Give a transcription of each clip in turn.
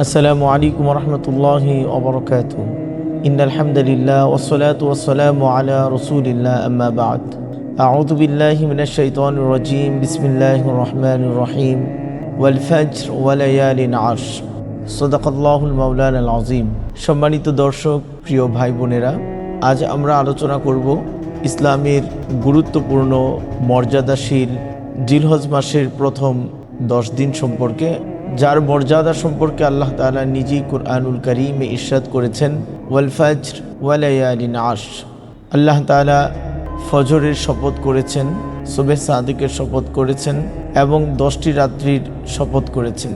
আসসালামু আলাইকুম রহমতুল্লাহি ওবরাকাতু। ইন্নাল হামদুলিল্লাহ ওয়াসসালাতু ওয়াসসালামু আলা রাসূলিল্লাহ আম্মা বা'দ। আউযু বিল্লাহি মিনাশ শাইতানির রাজীম। বিসমিল্লাহির রহমানির রহিম। ওয়াল ফাজর ওয়া লায়ালিন আশর। সাদাকাল্লাহুল মাওলানাল আযীম। সম্মানিত দর্শক, প্রিয় ভাই বোনেরা, আজ আমরা আলোচনা করব ইসলামের গুরুত্বপূর্ণ মর্যাদাশীল জিলহজ মাসের প্রথম 10 দিন সম্পর্কে, যার মর্যাদা সম্পর্কে আল্লাহ তাআলা নিজেই কুরআনুল কারীমে ইরশাদ করেছেন, ওয়াল ফাজর ওয়া লায়ালিন আশর। আল্লাহ তাআলা ফজরের শপথ করেছেন, সুবহে সাদিকের শপথ করেছেন এবং 10টি রাত্রির শপথ করেছেন।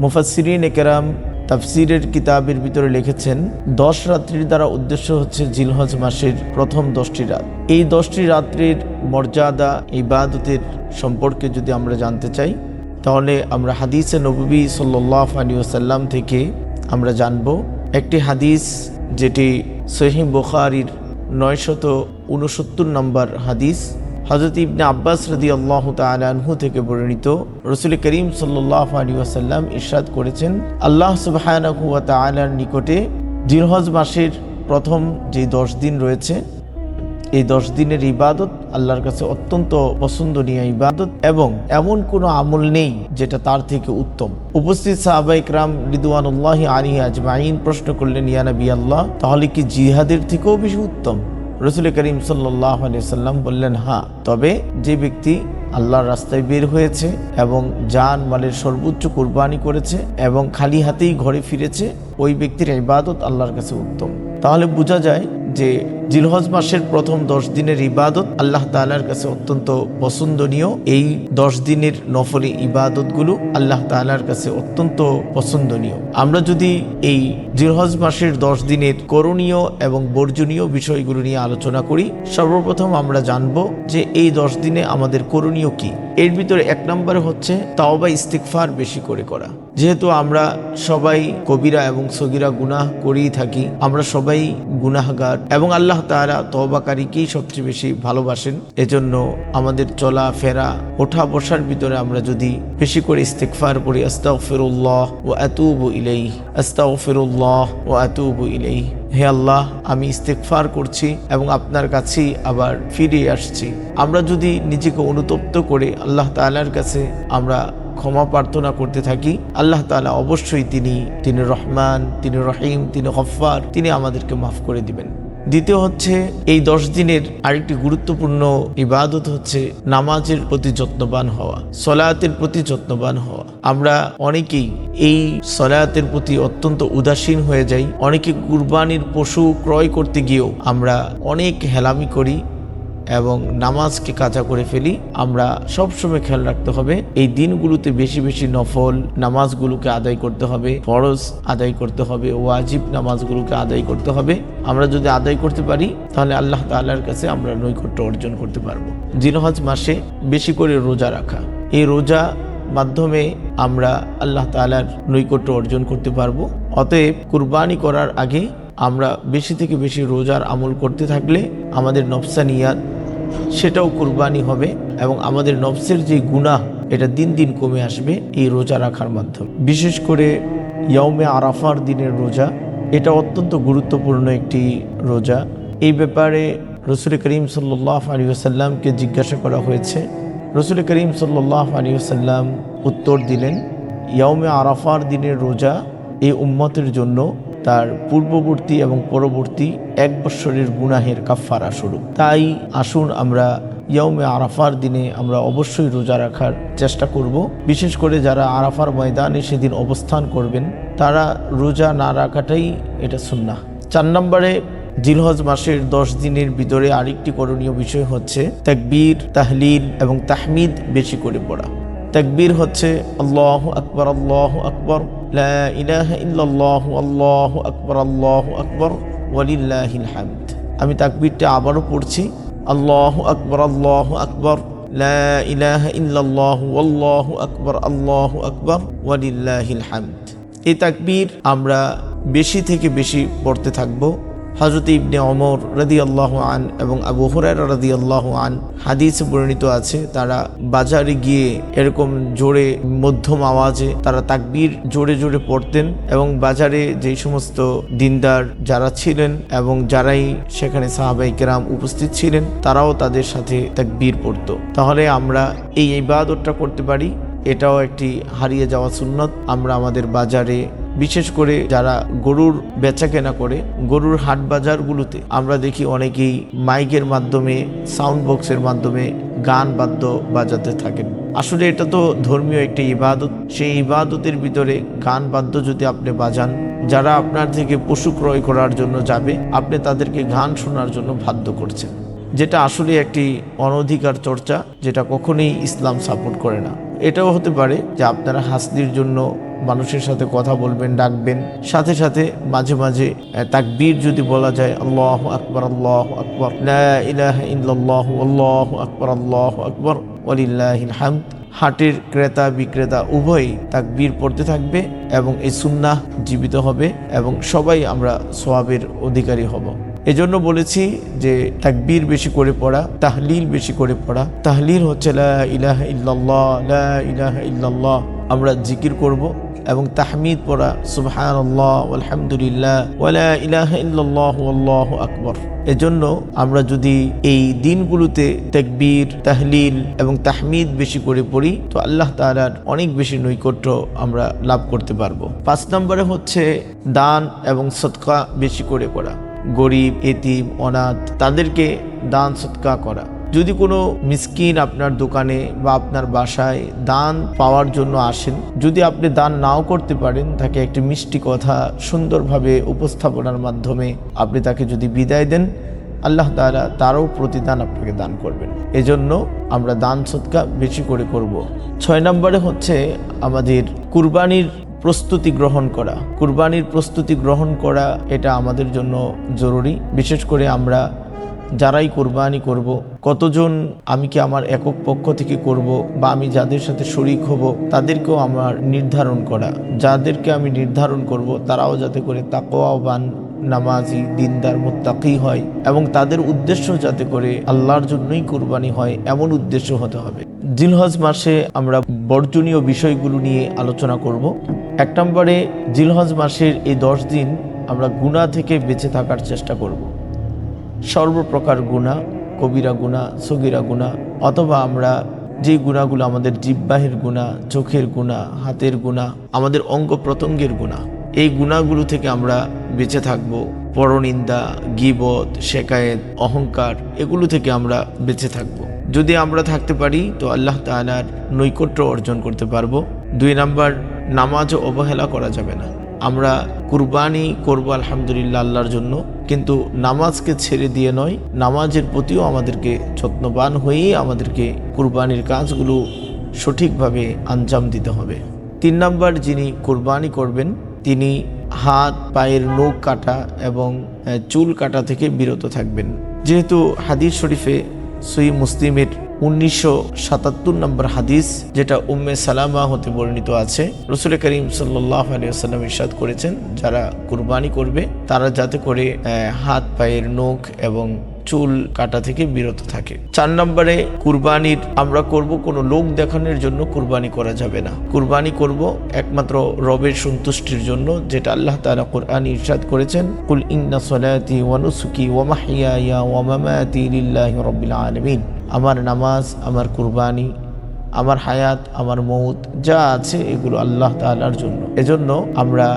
মুফাসসিরিন কেরাম তাফসিরের কিতাবের ভিতরে লিখেছেন, 10 রাত্রির দ্বারা উদ্দেশ্য হচ্ছে জিলহজ মাসের প্রথম 10টি রাত। এই 10টি রাত্রির মর্যাদা, ইবাদতের সম্পর্কে যদি আমরা জানতে চাই, তাহলে আমরা হাদিসে নববী সাল্লাল্লাহু আলাইহি ওয়াসাল্লাম থেকে আমরা জানব। একটি হাদিস যেটি সহিহ বুখারীর 969 নম্বর হাদিস, হযরত ইবনে আব্বাস রাদিয়াল্লাহু তাআলা আনহু থেকে বর্ণিত। রাসূল করিম সাল্লাল্লাহু আলাইহি ওয়াসাল্লাম ইরশাদ করেছেন, আল্লাহ সুবহানাহু ওয়া তাআলার নিকটে জিলহজ মাসের প্রথম যে 10 দিন রয়েছে, এই 10 দিনের ইবাদত আল্লাহর কাছে অত্যন্ত পছন্দনীয় ইবাদত এবং এমন কোনো আমল নেই যেটা তার থেকে উত্তম। উপস্থিত সাহাবায়ে কেরাম রিদওয়ানুল্লাহি আলাইহিম আজমাইন প্রশ্ন করলেন, ইয়া নবী আল্লাহ, তাহলে কি জিহাদের থেকেও বেশি উত্তম? রাসূল করিম সাল্লাল্লাহু আলাইহি ওয়াসাল্লাম বললেন, হ্যাঁ, তবে যে ব্যক্তি আল্লাহর রাস্তায় বের হয়েছে এবং জান মালের সর্বোচ্চ কুরবানি করেছে এবং খালি হাতেই ঘরে ফিরেছে, ওই ব্যক্তির ইবাদত আল্লাহর কাছে উত্তম। তাহলে বোঝা যায় যে জিলহজ মাসের প্রথম 10 দিনের ইবাদত আল্লাহ তাআলার কাছে অত্যন্ত পছন্দনীয়। এই 10 দিনের নফল ইবাদতগুলো আল্লাহ তাআলার কাছে অত্যন্ত পছন্দনীয়। আমরা যদি এই জিলহজ মাসের 10 দিনের করণীয় এবং বর্জনীয় বিষয়গুলো নিয়ে আলোচনা করি, সর্বপ্রথম আমরা জানব যে এই 10 দিনে আমাদের করণীয় কি। এর ভিতরে 1 নম্বরে হচ্ছে তাওবা ইস্তিগফার বেশি করে করা। যেহেতু আমরা সবাই কবিরা এবং সগীরা গুনাহ করেই থাকি, আমরা সবাই গুনাহগার এবং আল্লাহ তাআলা তওবাকারীকেই সবচেয়ে বেশি ভালোবাসেন। এজন্য আমাদের চলা ফেরা, ওঠা বসার ভিতরে আমরা যদি বেশি করে ইস্তিগফার পড়ি, আস্তাগফিরুল্লাহ ওয়া আতুবু ইলাইহি, আস্তাগফিরুল্লাহ ওয়া আতুবু ইলাইহি, হে আল্লাহ, আমি ইস্তিগফার করছি এবং আপনার কাছেই আবার ফিরে আসছি। আমরা যদি নিজেকে অনুতপ্ত করে আল্লাহ তাআলার কাছে আমরা ক্ষমা প্রার্থনা করতে থাকি, আল্লাহ তাআলা অবশ্যই তিনি রহমান, তিনি রহিম, তিনি গফফার, তিনি আমাদেরকে মাফ করে দিবেন। দ্বিতীয় হচ্ছে এই 10 দিনের আরেকটি গুরুত্বপূর্ণ ইবাদত হচ্ছে নামাজের প্রতি যত্নবান হওয়া, সলাতের প্রতি যত্নবান হওয়া। আমরা অনেকেই এই সলাতের প্রতি অত্যন্ত উদাসীন হয়ে যাই। অনেকে কুরবানির পশু ক্রয় করতে গিয়েও আমরা অনেক হেলামি করি এবং নামাজকে কাজা করে ফেলি। আমরা সবসময় খেয়াল রাখতে হবে এই দিনগুলোতে বেশি বেশি নফল নামাজগুলোকে আদায় করতে হবে, ফরজ আদায় করতে হবে, ওয়াজিব নামাজগুলোকে আদায় করতে হবে। আমরা যদি আদায় করতে পারি তাহলে আল্লাহ তাআলার কাছে আমরা নৈকট্য অর্জন করতে পারবো। জিলহজ মাসে বেশি করে রোজা রাখা, এই রোজা মাধ্যমে আমরা আল্লাহ তাআলার নৈকট্য অর্জন করতে পারবো। অতএব কুরবানি করার আগে আমরা বেশি থেকে বেশি রোজার আমল করতে থাকলে আমাদের নফসানিয়াত সেটাও কুরবানি হবে এবং আমাদের নফসের যে গুনাহ এটা দিন দিন কমে আসবে এই রোজা রাখার মাধ্যমে। বিশেষ করে ইয়াউমে আরাফার দিনের রোজা, এটা অত্যন্ত গুরুত্বপূর্ণ একটি রোজা। এই ব্যাপারে রাসূল করিম সাল্লাল্লাহু আলাইহি ওয়াসাল্লামকে জিজ্ঞাসা করা হয়েছে। রাসূল করিম সাল্লাল্লাহু আলাইহি ওয়াসাল্লাম উত্তর দিলেন, ইয়াউমে আরাফার দিনের রোজা এই উম্মতের জন্য তার পূর্ববর্তী এবং পরবর্তী 1 বৎসরের গুনাহের কাফফারা স্বরূপ। তাই আসুন আমরা ইয়াউমে আরাফার দিনে আমরা অবশ্যই রোজা রাখার চেষ্টা করব। বিশেষ করে যারা আরাফার ময়দানে সেদিন অবস্থান করবেন তারা রোজা না রাখাটাই এটা সুন্নাহ। 4 নম্বরে জিলহজ মাসের 10 দিনের ভিতরে আরেকটি করণীয় বিষয় হচ্ছে তাকবীর, তাহলিল এবং তাহমিদ বেশি করে পড়া। তাকবীর হচ্ছে আল্লাহু আকবার, আল্লাহু আকবার, লা ইলাহা ইল্লাল্লাহু, আল্লাহু আকবার, আল্লাহু আকবার, ওয়ালিল্লাহিল হামদ। আমি তাকবীরটা আবারও পড়ছি, আল্লাহু আকবার, আল্লাহু আকবার, লা ইলাহা ইল্লাল্লাহু, আল্লাহু আকবার, আল্লাহু আকবার, ওয়ালিল্লাহিল হামদ। এই তাকবীর আমরা বেশি থেকে বেশি পড়তে থাকবো। হযরত ইবনে ওমর রাদিয়াল্লাহু আন এবং আবু হুরায়রা রাদিয়াল্লাহু আন হাদিসে বর্ণিত আছে, তারা বাজারে গিয়ে এরকম জোরে মধ্যম আওয়াজে তারা তাকবীর জোরে জোরে পড়তেন এবং বাজারে যেই সমস্ত দিনদার যারা ছিলেন এবং যারাই সেখানে সাহাবায়ে কেরাম উপস্থিত ছিলেন তারাও তাদের সাথে তাকবীর পড়তো। তাহলে আমরা এই ইবাদতটা করতে পারি, এটাও একটি হারিয়ে যাওয়া সুন্নত। আমরা আমাদের বাজারে, বিশেষ করে যারা গরুর বেচা কেনা করে, গরুর হাট বাজারগুলোতে আমরা দেখি অনেকেই মাইকের মাধ্যমে, সাউন্ড বক্সের মাধ্যমে গান বাদ্য বাজাতে থাকেন। আসলে এটা তো ধর্মীয় একটি ইবাদত, সেই ইবাদতের ভিতরে গান বাদ্য যদি আপনি বাজান, যারা আপনার থেকে পশু ক্রয় করার জন্য যাবে আপনি তাদেরকে গান শোনার জন্য বাধ্য করছেন, যেটা আসলে একটি অনধিকার চর্চা, যেটা কখনোই ইসলাম সাপোর্ট করে না। এটাও হতে পারে যে আপনারা হাসির জন্য মানুষের সাথে কথা বলবেন, ডাকবেন, সাথে সাথে মাঝে মাঝে তাকবীর যদি বলা যায়, আল্লাহু আকবার, আল্লাহু আকবার, লা ইলাহা ইল্লাল্লাহ, আল্লাহু আকবার, আল্লাহু আকবার, ওয়ালিল্লাহিল হামদ। হাটের ক্রেতা বিক্রেতা উভয়ই তাকবীর পড়তে থাকবে এবং এই সুন্নাহ জীবিত হবে এবং সবাই আমরা সওয়াবের অধিকারী হব। এজন্য বলেছি যে তাকবীর বেশি করে পড়া, তাহলিল বেশি করে পড়া। তাহলিল হচ্ছে লা ইলাহা ইল্লাল্লাহ, লা ইলাহা ইল্লাল্লাহ আমরা জিকির করব, এবং তাহমিদ পড়া সুবহানাল্লাহ আলহামদুলিল্লাহ ওয়ালা ইলাহা ইল্লাল্লাহ আল্লাহু আকবার। এজন্য আমরা যদি এই দিনগুলোতে তাকবীর, তাহলিল এবং তাহমিদ বেশি করে পড়ি তো আল্লাহ তাআলার অনেক বেশি নৈকট্য আমরা লাভ করতে পারবো। 5 নম্বরে হচ্ছে দান এবং সদকা বেশি করে করা। গরিব, এতিম, অনাথ তাদেরকে দান সদকা করা। যদি কোনো মিসকিন আপনার দোকানে বা আপনার বাসায় দান পাওয়ার জন্য আসেন, যদি আপনি দান নাও করতে পারেন, তাকে একটি মিষ্টি কথা সুন্দরভাবে উপস্থাপনার মাধ্যমে আপনি তাকে যদি বিদায় দেন, আল্লাহ তাআলা তারও প্রতিদান আপনাকে দান করবেন। এজন্য আমরা দান সদকা বেশি করে করব। 6 নম্বরে হচ্ছে আমাদের কুরবানির প্রস্তুতি গ্রহণ করা। কুরবানির প্রস্তুতি গ্রহণ করা এটা আমাদের জন্য জরুরি। বিশেষ করে আমরা যারাই কোরবানি করব, কতজন, আমি কি আমার একক পক্ষ থেকে করব বা আমি যাদের সাথে শরীক হব তাদেরকেও আমার নির্ধারণ করা। যাদেরকে আমি নির্ধারণ করব তারাও যাতে করে তাকওয়াবান, নামাজি, দিনদার, মুত্তাকি হয় এবং তাদের উদ্দেশ্য যাতে করে আল্লাহর জন্যই কুরবানি হয় এমন উদ্দেশ্য হতে হবে। জিলহজ মাসে আমরা বর্জনীয় বিষয়গুলো নিয়ে আলোচনা করব। 1 নম্বরে জিলহজ মাসের এই 10 দিন আমরা গুনাহ থেকে বেঁচে থাকার চেষ্টা করব। সর্বপ্রকার গুনাহ, কবিরা গুনাহ, সগীরা গুনাহ, অথবা আমরা যে গুনাহগুলো আমাদের জিহ্বাহের গুনাহ, চোখের গুনাহ, হাতের গুনাহ, আমাদের অঙ্গ প্রত্যঙ্গের গুনাহ, এই গুনাহগুলো থেকে আমরা বেঁচে থাকব। পরনিন্দা, গীবত, শেকায়েত, অহংকার, এগুলো থেকে আমরা বেঁচে থাকব। যদি আমরা থাকতে পারি তো আল্লাহ তাআলার নৈকট্য অর্জন করতে পারবো। 2 নম্বর, নামাজও অবহেলা করা যাবে না। আমরা কুরবানি করব আলহামদুলিল্লাহ আল্লাহর জন্য, কিন্তু নামাজকে ছেড়ে দিয়ে নয়, নামাজের প্রতিও আমাদেরকে যত্নবান হয়েই আমাদেরকে কুরবানির কাজগুলো সঠিকভাবে আঞ্জাম দিতে হবে। 3 নম্বর, যিনি কুরবানি করবেন তিনি হাত পায়ের নখ কাটা এবং চুল কাটা থেকে বিরত থাকবেন। যেহেতু হাদিস শরীফে সহিহ মুসলিমের 1977 নম্বর হাদিস, যেটা উম্মে সালামা হতে বর্ণিত আছে, রাসূল করিম সাল্লাল্লাহু আলাইহি ওয়াসাল্লাম ইরশাদ করেছেন, যারা কুরবানি করবে তারা যাতে করে হাত পায়ের নখ এবং চুল কাটা থেকে বিরত থাকে। 4 নম্বরে, কুরবানির আমরা করব কোনো লোক দেখানোর জন্য কুরবানি করা যাবে না। কুরবানি করব একমাত্র রবের সন্তুষ্টির জন্য, যেটা আল্লাহ তাআলা কোরআনে ইরশাদ করেছেন, কুল ইন্না সলাতি ওয়া নুসুকি ওয়া মাহইয়ায়া ওয়া মামাতি লিল্লাহি রাব্বিল আলামিন। আমার নামাজ, আমার কুরবানি, আমার হায়াত, আমার মৌত যা আছে এগুলো আল্লাহ তাআলার জন্য। এজন্য আমরা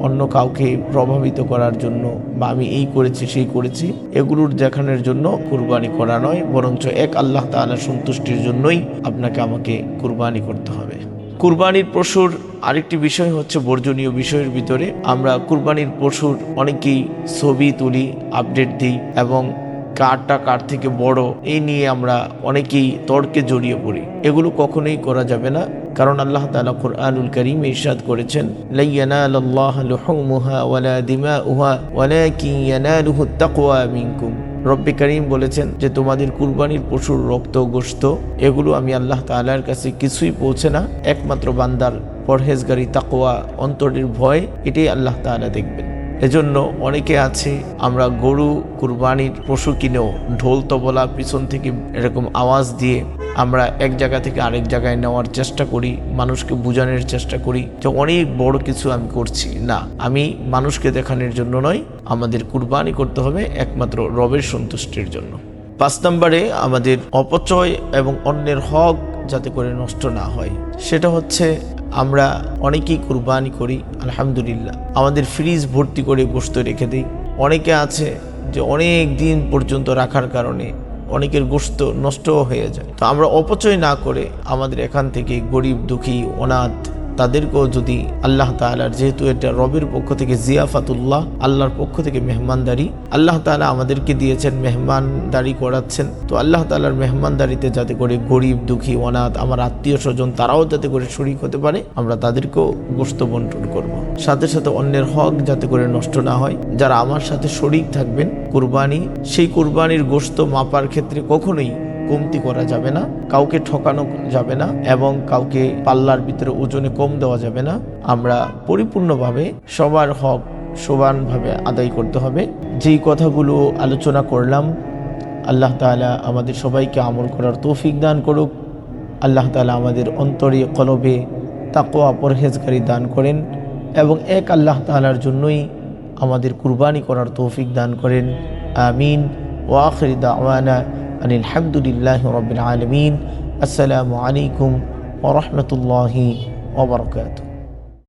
অন্য কাউকে প্রভাবিত করার জন্য বা আমি এই করেছি সেই করেছি এগুলোর দেখানোর জন্য কুরবানি করা নয়, বরঞ্চ এক আল্লাহ তাআলার সন্তুষ্টির জন্যই আপনাকে আমাকে কুরবানি করতে হবে। কুরবানির পশুর আরেকটি বিষয় হচ্ছে বর্জনীয় বিষয়ের ভিতরে, আমরা কুরবানির পশুর অনেকেই ছবি তুলি, আপডেট দিই এবং কারটা কার থেকে বড় এই নিয়ে আমরা অনেকেই তর্কে জড়িয়ে পড়ি। এগুলো কখনোই করা যাবে না, কারণ আল্লাহ তাআলা কুরআনুল কারীমে ইরশাদ করেছেন, লা ইয়ানালাল্লাহু লুহুমুহা ওয়ালা দিমাউহা ওয়ালাকিন ইয়ানালুহুত তাকওয়া মিনকুম। রব্বে কারীম বলেছেন যে তোমাদের কুরবানির পশুর রক্ত, গোশত এগুলো আমি আল্লাহ তাআলার কাছে কিছুই পৌঁছে না, একমাত্র বান্দার পরহেজগারি, তাকওয়া, অন্তরের ভয়, এটাই আল্লাহ তাআলা দেখবেন। এজন্য অনেকে আছে আমরা গরু কুরবানির পশু কিনেও ঢোল তবলা পিছন থেকে এরকম আওয়াজ দিয়ে আমরা এক জায়গা থেকে আরেক জায়গায় নেওয়ার চেষ্টা করি, মানুষকে বোঝানোর চেষ্টা করি যে অনেক বড় কিছু আমি করছি। না, আমি মানুষকে দেখানোর জন্য নয়, আমাদের কুরবানি করতে হবে একমাত্র রবের সন্তুষ্টির জন্য। 5 নম্বরে আমাদের অপচয় এবং অন্যের হক যাতে করে নষ্ট না হয়, সেটা হচ্ছে আমরা অনেকেই কুরবানি করি, আলহামদুলিল্লাহ আমাদের ফ্রিজ ভর্তি করে গোশত রেখে দিই। অনেকে আছে যে অনেক দিন পর্যন্ত রাখার কারণে অনেকের গোশত নষ্টও হয়ে যায়। তো আমরা অপচয় না করে আমাদের এখান থেকে গরিব দুঃখী অনাথ তাদেরকেও যদি আল্লাহ তাআলার, যেহেতু এটা রবের পক্ষ থেকে জিয়াফাতুল্লাহ, আল্লাহর পক্ষ থেকে মেহমানদারি, আল্লাহ তাআলা আমাদেরকে দিয়েছেন, মেহমানদারি করাচ্ছেন, তো আল্লাহ তাআলার মেহমানদারিতে যাতে করে গরিব দুঃখী অনাথ আমার আত্মীয় স্বজন তারাও যাতে করে শরীক হতে পারে, আমরা তাদেরকেও গোশত বন্টন করব। সাথে সাথে অন্যের হক যাতে করে নষ্ট না হয়। যারা আমার সাথে শরীক থাকবেন কুরবানি, সেই কুরবানির গোশত মাপার ক্ষেত্রে কখনোই কমতি করা যাবে না, কাউকে ঠকানো যাবে না এবং কাউকে পাল্লার ভিতরে ওজনে কম দেওয়া যাবে না। আমরা পরিপূর্ণভাবে সবার হক সমানভাবে আদায় করতে হবে। যেই কথাগুলো আলোচনা করলাম, আল্লাহ তাআলা আমাদের সবাইকে আমল করার তৌফিক দান করুক। আল্লাহ তাআলা আমাদের অন্তরে কলবে তাকওয়া পরহেজগারি দান করেন এবং এক আল্লাহ তাআলার জন্যই আমাদের কুরবানি করার তৌফিক দান করেন। আমিন। ওয়া আখির দাওয়ানা আনিল হামদুলিল্লাহি রাব্বিল আলামিন। আসসালামু আলাইকুম ওয়া রাহমাতুল্লাহি ওয়া বারাকাতুহু।